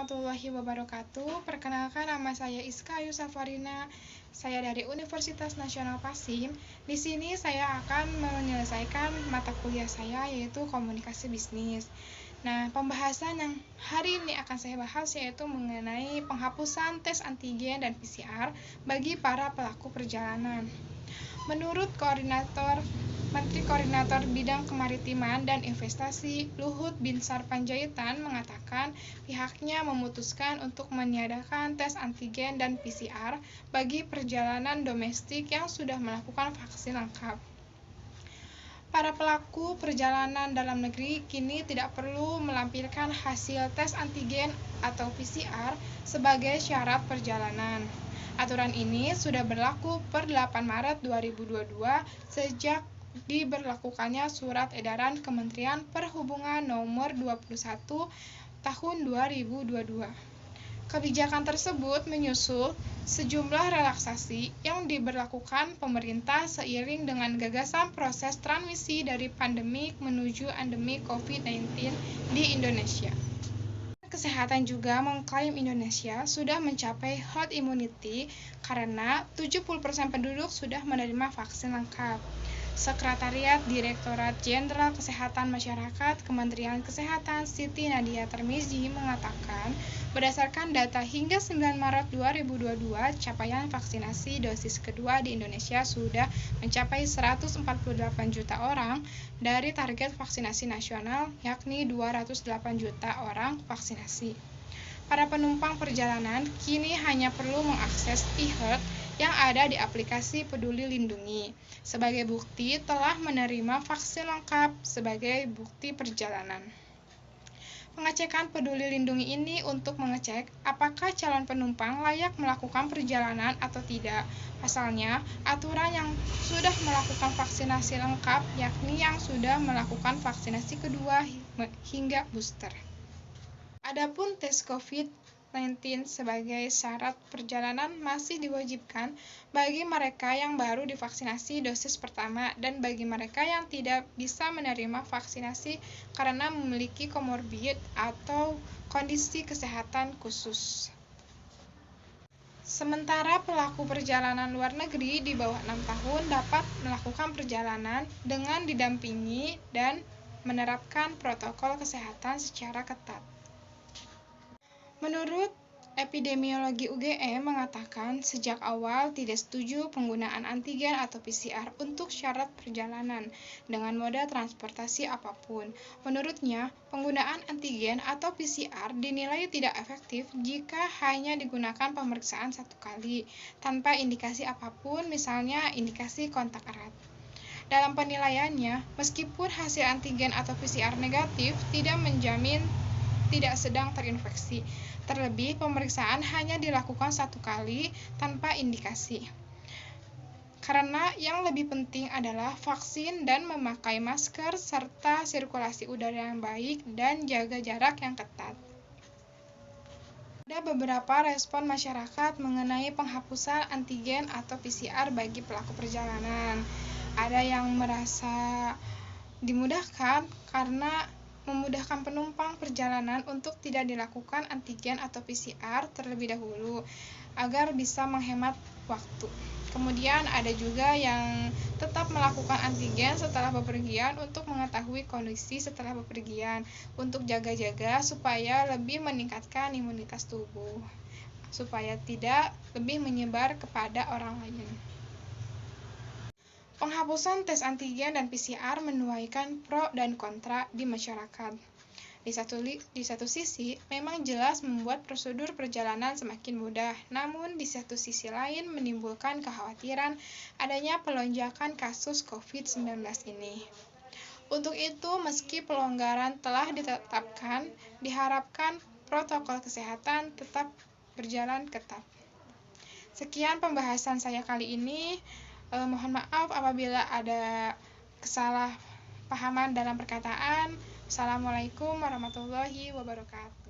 warahmatullahi wabarakatuh. Perkenalkan, nama saya Iska Ayu Safarina. Saya dari Universitas Nasional Pasim. Di sini saya akan menyelesaikan mata kuliah saya, yaitu komunikasi bisnis. Nah, pembahasan yang hari ini akan saya bahas yaitu mengenai penghapusan tes antigen dan PCR bagi para pelaku perjalanan. Menurut Menteri Koordinator Bidang Kemaritiman dan Investasi Luhut Binsar Panjaitan mengatakan pihaknya memutuskan untuk meniadakan tes antigen dan PCR bagi perjalanan domestik yang sudah melakukan vaksin lengkap. Para pelaku perjalanan dalam negeri kini tidak perlu melampirkan hasil tes antigen atau PCR sebagai syarat perjalanan. Aturan ini sudah berlaku per 8 Maret 2022 sejak diberlakukannya Surat Edaran Kementerian Perhubungan Nomor 21 Tahun 2022. Kebijakan tersebut menyusul sejumlah relaksasi yang diberlakukan pemerintah seiring dengan gagasan proses transmisi dari pandemik menuju endemi COVID-19 di Indonesia. Kesehatan juga mengklaim Indonesia sudah mencapai herd immunity karena 70% penduduk sudah menerima vaksin lengkap. Sekretariat Direktorat Jenderal Kesehatan Masyarakat Kementerian Kesehatan Siti Nadia Tarmizi mengatakan, berdasarkan data hingga 9 Maret 2022, capaian vaksinasi dosis kedua di Indonesia sudah mencapai 148 juta orang dari target vaksinasi nasional, yakni 208 juta orang vaksinasi. Para penumpang perjalanan kini hanya perlu mengakses e-health yang ada di aplikasi Peduli Lindungi sebagai bukti telah menerima vaksin lengkap sebagai bukti perjalanan. Pengecekan Peduli Lindungi ini untuk mengecek apakah calon penumpang layak melakukan perjalanan atau tidak. Pasalnya, aturan yang sudah melakukan vaksinasi lengkap yakni yang sudah melakukan vaksinasi kedua hingga booster. Adapun tes COVID-19 sebagai syarat perjalanan masih diwajibkan bagi mereka yang baru divaksinasi dosis pertama dan bagi mereka yang tidak bisa menerima vaksinasi karena memiliki komorbid atau kondisi kesehatan khusus. Sementara pelaku perjalanan luar negeri di bawah 6 tahun dapat melakukan perjalanan dengan didampingi dan menerapkan protokol kesehatan secara ketat. Menurut epidemiologi UGM mengatakan sejak awal tidak setuju penggunaan antigen atau PCR untuk syarat perjalanan dengan moda transportasi apapun. Menurutnya, penggunaan antigen atau PCR dinilai tidak efektif jika hanya digunakan pemeriksaan satu kali tanpa indikasi apapun, misalnya indikasi kontak erat. Dalam penilaiannya, meskipun hasil antigen atau PCR negatif tidak menjamin tidak sedang terinfeksi. Terlebih, pemeriksaan hanya dilakukan satu kali tanpa indikasi. Karena yang lebih penting adalah vaksin dan memakai masker serta sirkulasi udara yang baik dan jaga jarak yang ketat. Ada beberapa respon masyarakat mengenai penghapusan antigen atau PCR bagi pelaku perjalanan. Ada yang merasa dimudahkan karena memudahkan penumpang perjalanan untuk tidak dilakukan antigen atau PCR terlebih dahulu agar bisa menghemat waktu. Kemudian ada juga yang tetap melakukan antigen setelah bepergian untuk mengetahui kondisi setelah bepergian, untuk jaga-jaga supaya lebih meningkatkan imunitas tubuh, supaya tidak lebih menyebar kepada orang lain. Penghapusan tes antigen dan PCR menuaikan pro dan kontra di masyarakat. Di satu sisi, memang jelas membuat prosedur perjalanan semakin mudah, namun di satu sisi lain menimbulkan kekhawatiran adanya pelonjakan kasus COVID-19 ini. Untuk itu, meski pelonggaran telah ditetapkan, diharapkan protokol kesehatan tetap berjalan ketat. Sekian pembahasan saya kali ini. Mohon maaf apabila ada kesalahpahaman dalam perkataan. Assalamualaikum warahmatullahi wabarakatuh.